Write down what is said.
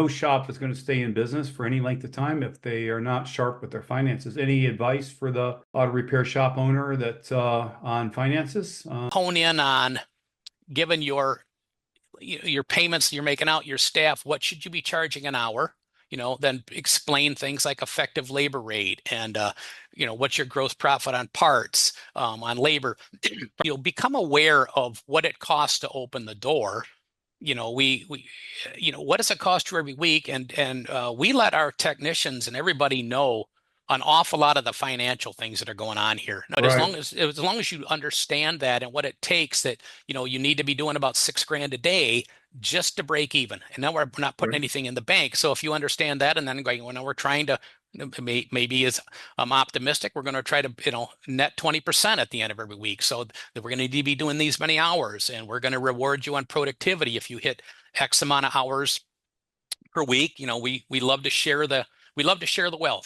no shop is going to stay in business for any length of time if they are not sharp with their finances. Any advice for the auto repair shop owner that on finances? Hone in on, given your payments you're making out, your staff, what should you be charging an hour? Then explain things like effective labor rate and what's your gross profit on parts, on labor. You'll become aware of what it costs to open the door. What does it cost you every week? And we let our technicians and everybody know an awful lot of the financial things that are going on here. But Right. as long as you understand that and what it takes, that you need to be doing about $6,000 a day just to break even. And then we're not putting Right. anything in the bank. So if you understand that, and then going, well, now we're trying to maybe as I'm optimistic, we're going to try to net 20% at the end of every week. So that we're going to need to be doing these many hours, and we're going to reward you on productivity if you hit X amount of hours per week. We love to share the wealth.